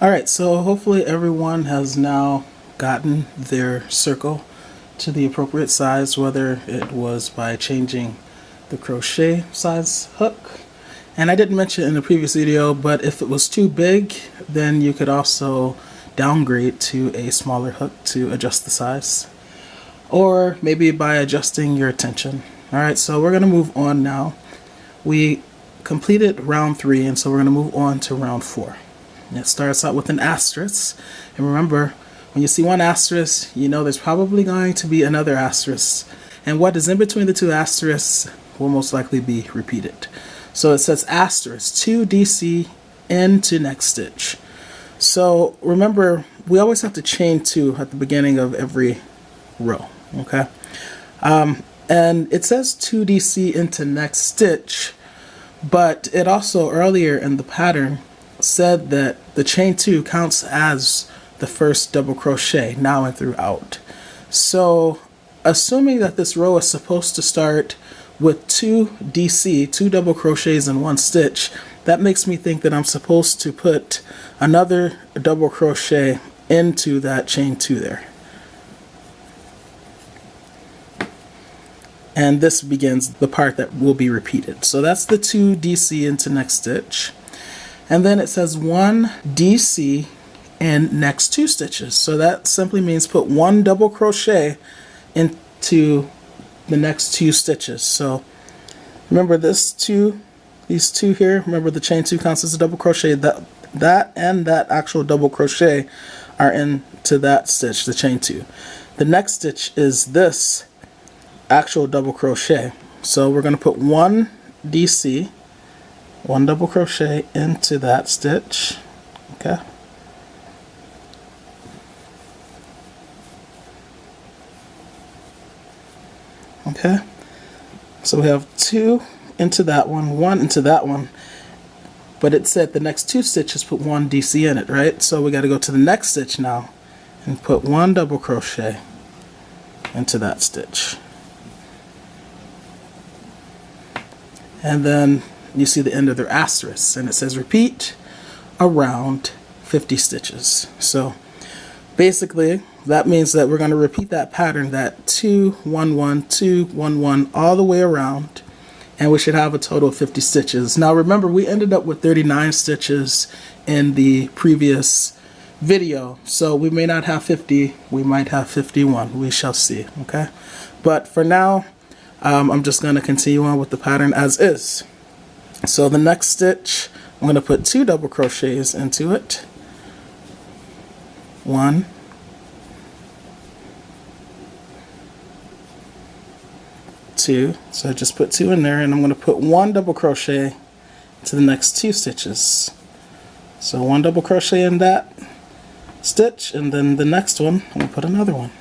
Alright, so hopefully everyone has now gotten their circle to the appropriate size, whether it was by changing the crochet size hook. And I didn't mention in the previous video, but if it was too big, then you could also downgrade to a smaller hook to adjust the size. Or maybe by adjusting your tension. Alright, so we're going to move on now. We completed round 3, and so we're going to move on to round 4. It starts out with an asterisk, and remember, when you see one asterisk, you know there's probably going to be another asterisk, and what is in between the two asterisks will most likely be repeated. So it says asterisk 2 DC into next stitch. So remember, we always have to chain 2 at the beginning of every row, okay? And it says 2 DC into next stitch, but it also earlier in the pattern said that the chain 2 counts as the first double crochet now and throughout. So assuming that this row is supposed to start with 2 DC, 2 double crochets in 1 stitch, that makes me think that I'm supposed to put another double crochet into that chain 2 there. And this begins the part that will be repeated. So that's the 2 DC into next stitch. And then it says 1 DC in next 2 stitches. So that simply means put 1 double crochet into the next 2 stitches. So remember these 2 here, remember the chain 2 counts as a double crochet. That and that actual double crochet are into that stitch, the chain 2. The next stitch is this actual double crochet. So we're going to put 1 DC, 1 double crochet into that stitch, okay? Okay, so we have 2 into that one, 1 into that one, but it said the next 2 stitches put 1 DC in it, right? So we got to go to the next stitch now and put 1 double crochet into that stitch. And then you see the end of their asterisk, and it says repeat around 50 stitches. So basically that means that we're going to repeat that pattern, that 2 1 1 2 1 1 all the way around, and we should have a total of 50 stitches. Now remember, we ended up with 39 stitches in the previous video, so we may not have 50, we might have 51, we shall see, okay? But for now, I'm just going to continue on with the pattern as is. So the next stitch, I'm going to put 2 double crochets into it. 1, 2, so I just put 2 in there, and I'm going to put 1 double crochet to the next 2 stitches. So 1 double crochet in that stitch, and then the next one, I'm going to put another one.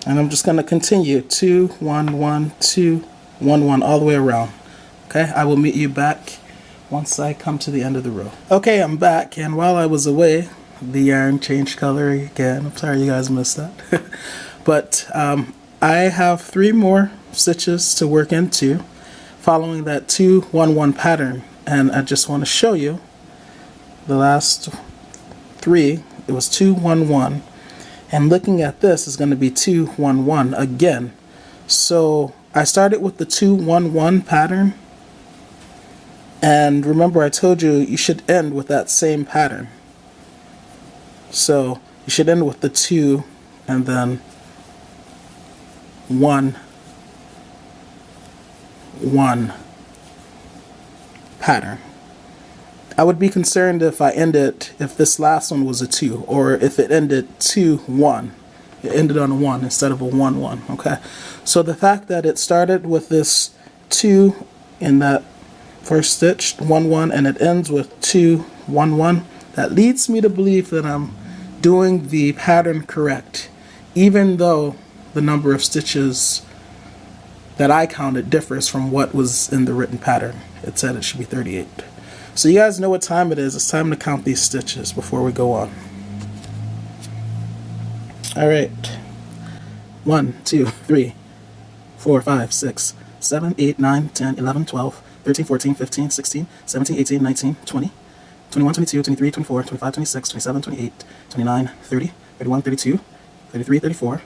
And I'm just going to continue 2 1 1 2 1 1 all the way around. Okay, I will meet you back once I come to the end of the row. Okay, I'm back, and while I was away, the yarn changed color again. I'm sorry you guys missed that. But I have 3 more stitches to work into following that 2 1 1 pattern, and I just want to show you the last 3. It was 2 1 1. And looking at this is going to be 2 1 1 again. So I started with the 2 1 1 pattern, and remember I told you you should end with that same pattern. So you should end with the 2 and then 1 1 pattern. I would be concerned if if this last one was a 2, or if it ended 2 1. It ended on a 1 instead of a 1 1, okay? So the fact that it started with this 2 in that first stitch, 1 1, and it ends with 2 1 1, that leads me to believe that I'm doing the pattern correct, even though the number of stitches that I counted differs from what was in the written pattern. It said it should be 38. So you guys know what time it is. It's time to count these stitches before we go on. Alright. 1 2 3 4 5 6 7, 8, 9, 10, 11, 12, 13, 14, 15, 16, 17, 18, 19, 20, 21, 22, 23, 24, 25, 26, 27, 28, 29, 30, 31, 32, 33, 34,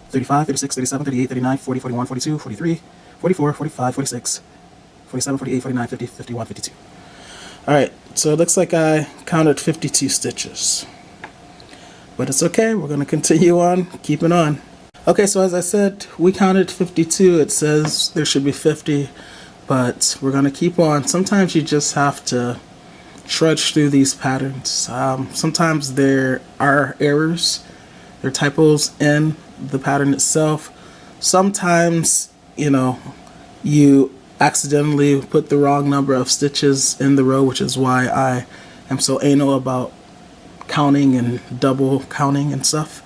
35, 36, 37, 38, 39, 40, 41, 42, 43, 44, 45, 46, 47, 48, 49, 50, 51, 52. Alright, so it looks like I counted 52 stitches. But it's okay, we're going to continue on, keeping on. Okay, so as I said, we counted 52. It says there should be 50, but we're going to keep on. Sometimes you just have to trudge through these patterns. Sometimes there are errors, there are typos in the pattern itself. Sometimes, you accidentally put the wrong number of stitches in the row, which is why I am so anal about counting and double counting and stuff.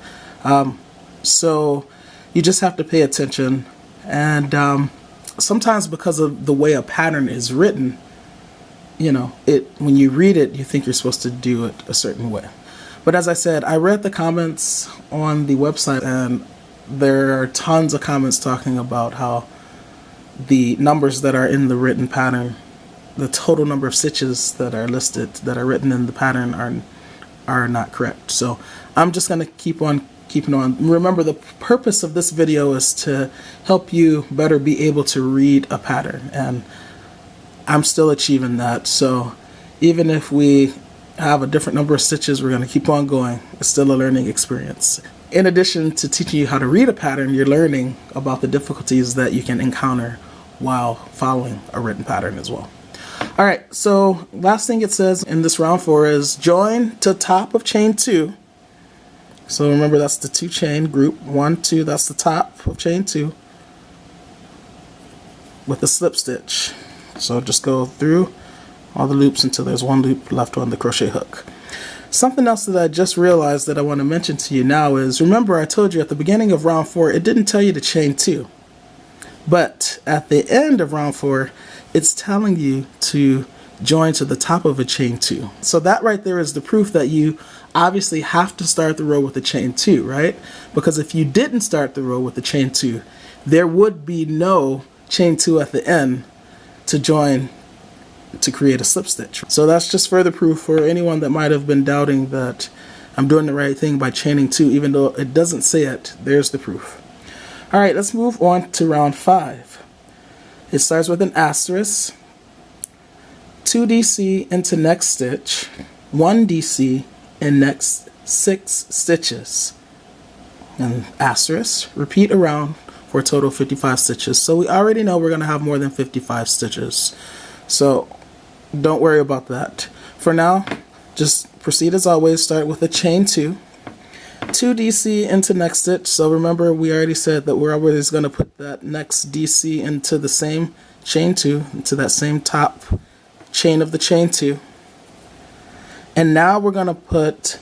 So you just have to pay attention, and sometimes because of the way a pattern is written, when you read it, you think you're supposed to do it a certain way. But as I said, I read the comments on the website, and there are tons of comments talking about how the numbers that are in the written pattern, the total number of stitches that are listed, that are written in the pattern, are not correct. So I'm just going to keep on keeping on. Remember, the purpose of this video is to help you better be able to read a pattern, and I'm still achieving that. So even if we have a different number of stitches, we're going to keep on going. It's still a learning experience. In addition to teaching you how to read a pattern, you're learning about the difficulties that you can encounter while following a written pattern as well. Alright, so last thing it says in this round 4 is join to top of chain 2. So remember, that's the 2 chain group. 1, 2, that's the top of chain 2 with a slip stitch. So just go through all the loops until there's one loop left on the crochet hook. Something else that I just realized that I want to mention to you now is, remember I told you at the beginning of round 4 it didn't tell you to chain 2. But at the end of round 4, it's telling you to join to the top of a chain 2. So that right there is the proof that you obviously have to start the row with a chain 2, right? Because if you didn't start the row with a chain 2, there would be no chain 2 at the end to join to create a slip stitch. So that's just further proof for anyone that might have been doubting that I'm doing the right thing by chaining 2, even though it doesn't say it. There's the proof. Alright, let's move on to round 5. It starts with an asterisk, 2 DC into next stitch, 1 DC in next 6 stitches, and asterisk, repeat around for a total of 55 stitches. So we already know we're going to have more than 55 stitches, so don't worry about that. For now, just proceed as always. Start with a chain 2, 2 DC into next stitch. So remember, we already said that we're always going to put that next DC into the same chain 2, into that same top chain of the chain 2. And now we're going to put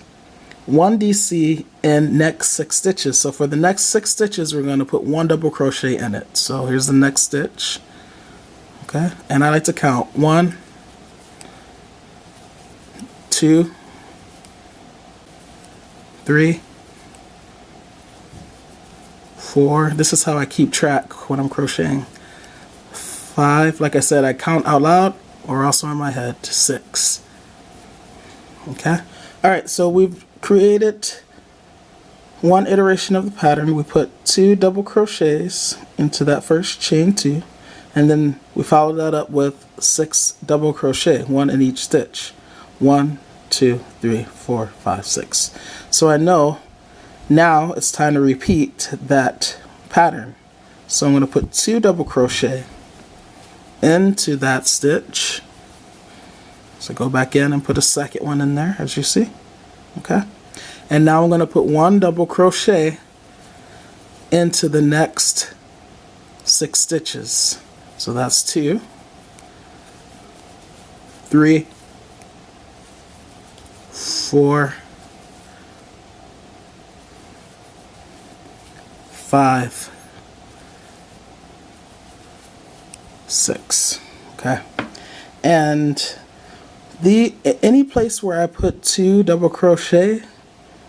1 DC in next 6 stitches. So for the next 6 stitches, we're going to put 1 double crochet in it. So here's the next stitch. Okay, and I like to count 1, 2, 3, 4. This is how I keep track when I'm crocheting. 5. Like I said, I count out loud or also in my head. 6. Okay. Alright, so we've created one iteration of the pattern. We put 2 double crochets into that first chain 2, and then we follow that up with 6 double crochet, 1 in each stitch. 1, 2, 3, 4, 5, 6. So I know now it's time to repeat that pattern. So I'm going to put 2 double crochet into that stitch. So go back in and put a second one in there, as you see. Okay. And now I'm going to put 1 double crochet into the next 6 stitches. So that's 2, 3, 4, 5, 6. Okay. And any place where I put 2 double crochet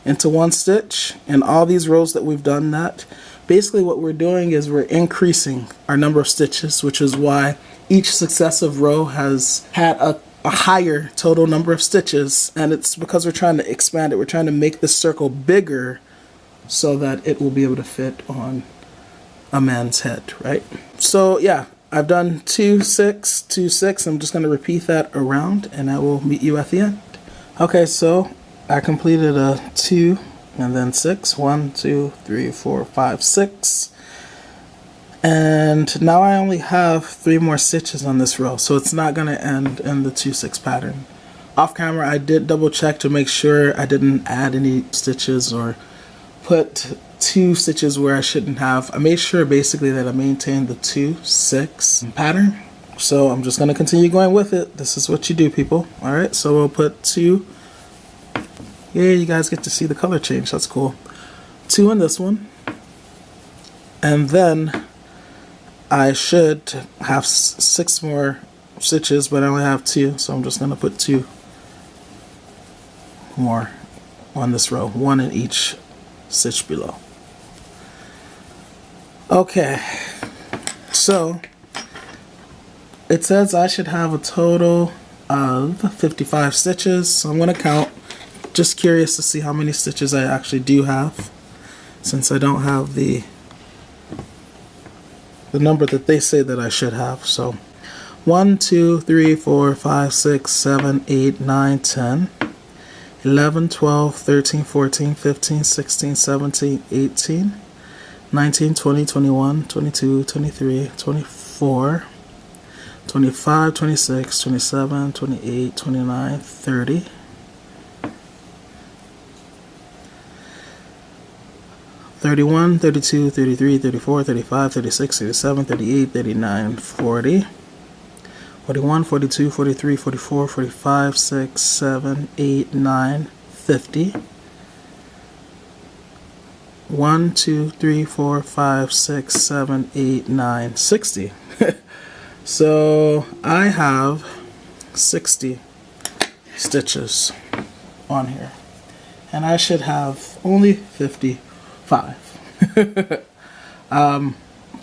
into 1 stitch, in all these rows that we've done that, basically what we're doing is we're increasing our number of stitches, which is why each successive row has had a higher total number of stitches, and it's because we're trying to expand it. We're trying to make the circle bigger so that it will be able to fit on a man's head, right? So yeah, I've done 2, 6, 2, 6. I'm just going to repeat that around and I will meet you at the end. Okay, so I completed a 2 and then 6. 1, 2, 3, 4, 5, 6. And now I only have 3 more stitches on this row, so it's not going to end in the 2, 6 pattern. Off camera, I did double check to make sure I didn't add any stitches or put 2 stitches where I shouldn't have. I made sure basically that I maintained the 2, 6 pattern. So I'm just going to continue going with it. This is what you do, people. Alright, so we'll put 2. Yeah, you guys get to see the color change. That's cool. 2 in this one. And then I should have 6 more stitches, but I only have 2. So I'm just going to put 2 more on this row. 1 in each stitch below. Okay, so it says I should have a total of 55 stitches, so I'm going to count. Just curious to see how many stitches I actually do have, since I don't have the number that they say that I should have. So 1, 2, 3, 4, 5, 6, 7, 8, 9, 10, 11, 12, 13, 14, 15, 16, 17, 18, 19, 20, 21, 22, 23, 24, 25, 26, 27, 28, 29, 30, 31, 32, 33, 34, 35, 36, 37, 38, 39, 40, 41, 42, 43, 44, 45, 6, 7, 8, 9, 50. 1, 2, 3, 4, 5, 6, 7, 8, 9, 60. So I have 60 stitches on here, and I should have only 55.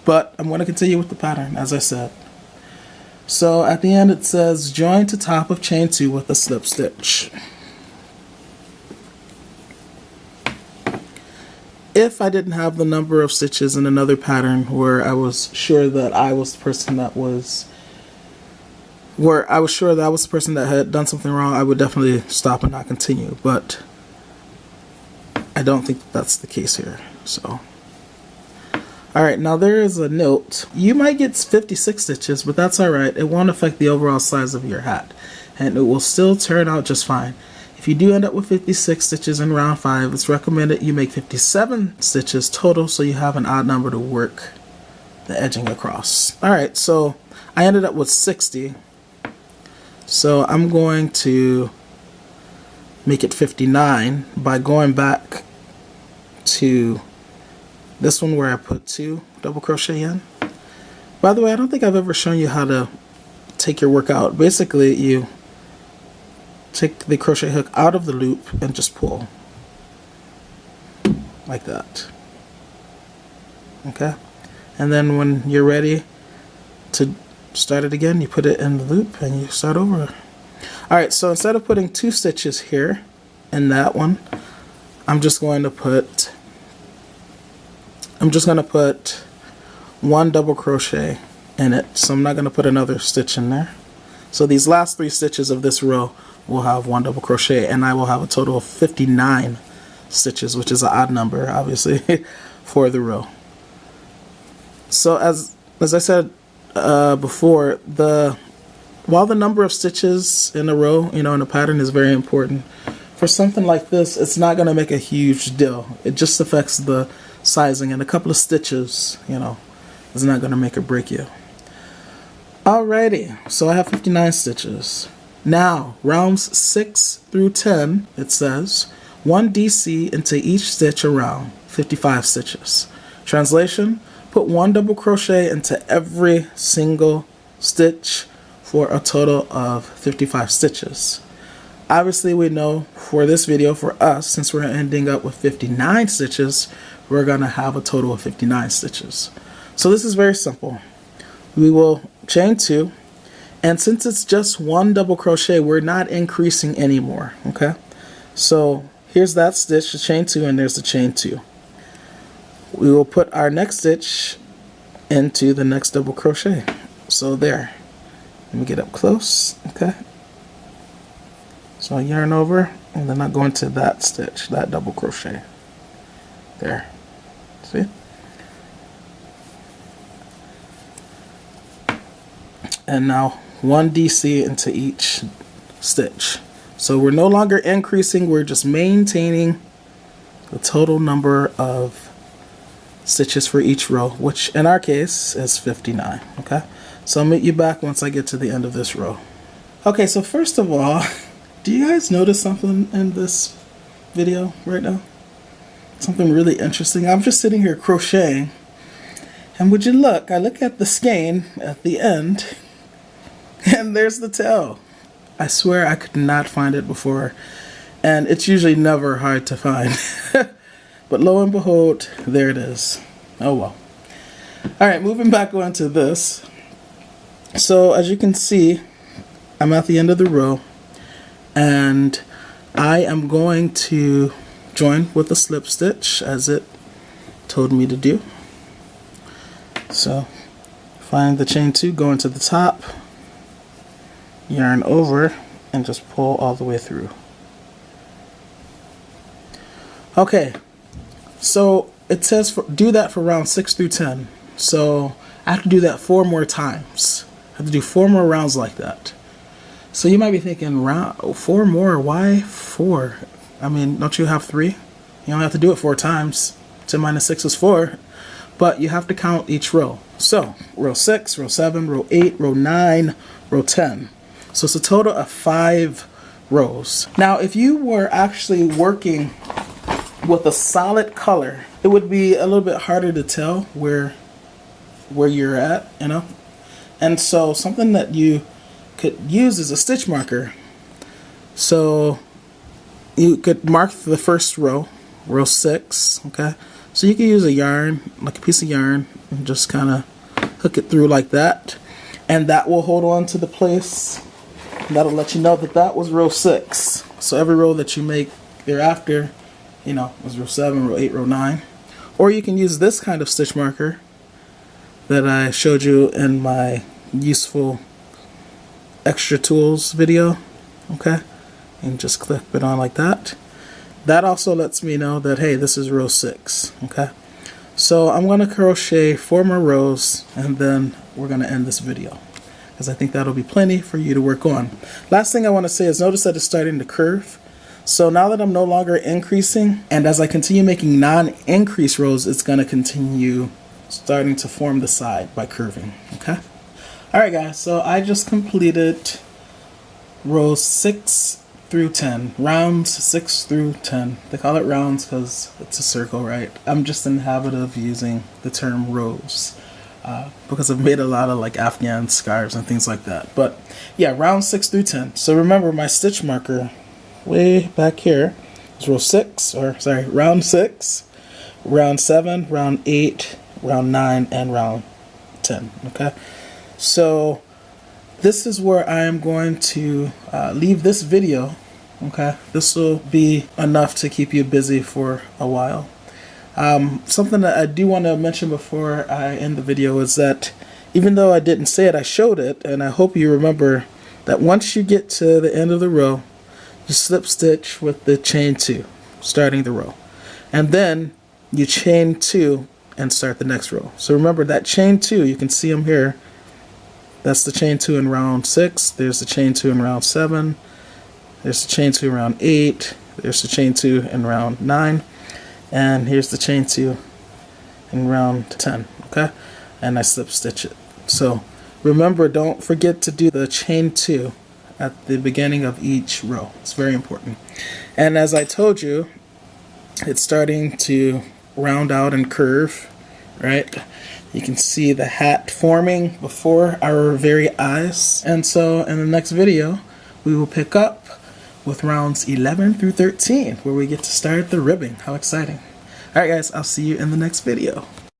But I'm going to continue with the pattern, as I said. So at the end it says join to top of chain 2 with a slip stitch. If I didn't have the number of stitches in another pattern where I was sure that I was the person that had done something wrong, I would definitely stop and not continue. But I don't think that's the case here. So, alright, now there is a note. You might get 56 stitches, but that's alright. It won't affect the overall size of your hat, and it will still turn out just fine. If you do end up with 56 stitches in round 5, it's recommended you make 57 stitches total so you have an odd number to work the edging across. Alright, so I ended up with 60. So I'm going to make it 59 by going back to this one where I put 2 double crochet in. By the way, I don't think I've ever shown you how to take your work out. Basically, you take the crochet hook out of the loop and just pull like that. Okay, and then when you're ready to start it again, you put it in the loop and you start over. Alright, so instead of putting 2 stitches here in that one, I'm just going to put 1 double crochet in it. So I'm not going to put another stitch in there. So these last 3 stitches of this row will have 1 double crochet, and I will have a total of 59 stitches, which is an odd number, obviously, for the row. So as I said before, while the number of stitches in a row, in a pattern is very important, for something like this, it's not going to make a huge deal. It just affects the sizing, and a couple of stitches, is not going to make or break you. Alrighty, so I have 59 stitches. Now, rounds 6 through 10, it says 1 DC into each stitch around, 55 stitches. Translation, put 1 double crochet into every single stitch for a total of 55 stitches. Obviously, we know for this video, for us, since we're ending up with 59 stitches, we're gonna have a total of 59 stitches. So this is very simple. We will chain 2, and since it's just one double crochet, we're not increasing anymore, okay? So here's that stitch, the chain 2, and there's the chain 2. We will put our next stitch into the next double crochet. So there. Let me get up close, okay? So I yarn over, and then I go into that stitch, that double crochet. There. See? And now 1 DC into each stitch. So we're no longer increasing, we're just maintaining the total number of stitches for each row, which in our case is 59, okay? So I'll meet you back once I get to the end of this row. Okay, so first of all, do you guys notice something in this video right now? Something really interesting. I'm just sitting here crocheting, and would you look, I look at the skein at the end, and there's the tail. I swear I could not find it before, and it's usually never hard to find. But lo and behold, there it is. Oh well. Alright, moving back on to this. So as you can see, I'm at the end of the row, and I am going to join with a slip stitch as it told me to do. So find the chain 2, go into the top, yarn over, and just pull all the way through. Okay, so it says do that for round 6 through 10. So I have to do that 4 more times. I have to do 4 more rounds like that. So you might be thinking, round 4 more? Why 4? I mean, don't you have 3? You only have to do it 4 times. 10 minus 6 is 4. But you have to count each row. So row 6, row 7, row 8, row 9, row 10. So it's a total of 5 rows. Now if you were actually working with a solid color, it would be a little bit harder to tell where you're at, you know? And so something that you could use is a stitch marker. So you could mark the first row, row 6, okay? So you can use a yarn, like a piece of yarn, and just kind of hook it through like that. And that will hold on to the place. That'll let you know that that was row 6. So every row that you make thereafter, you know, was row 7, row 8, row 9. Or you can use this kind of stitch marker that I showed you in my useful extra tools video, okay? And just clip it on like that. That also lets me know that, hey, this is row 6, okay? So I'm going to crochet 4 more rows, and then we're going to end this video, because I think that'll be plenty for you to work on. Last thing I want to say is notice that it's starting to curve. So now that I'm no longer increasing, and as I continue making non-increase rows, it's going to continue starting to form the side by curving, okay? Alright guys, so I just completed rows 6 through 10, rounds 6 through 10. They call it rounds because it's a circle, right? I'm just in the habit of using the term rows because I've made a lot of like Afghan scarves and things like that. But yeah, round 6 through 10. So remember my stitch marker way back here is round 6, round 7, round 8, round 9, and round 10, okay? So this is where I am going to leave this video, okay? This will be enough to keep you busy for a while. Something that I do want to mention before I end the video is that even though I didn't say it, I showed it, and I hope you remember that once you get to the end of the row, you slip stitch with the chain 2, starting the row. And then you chain 2 and start the next row. So remember that chain 2, you can see them here. That's the chain 2 in round 6. There's the chain 2 in round 7. There's the chain 2 in round 8. There's the chain 2 in round 9. And here's the chain 2 in round 10. Okay? And I slip stitch it. So remember, don't forget to do the chain 2 at the beginning of each row. It's very important. And as I told you, it's starting to round out and curve, right? You can see the hat forming before our very eyes. And so in the next video, we will pick up with rounds 11 through 13, where we get to start the ribbing. How exciting. Alright guys, I'll see you in the next video.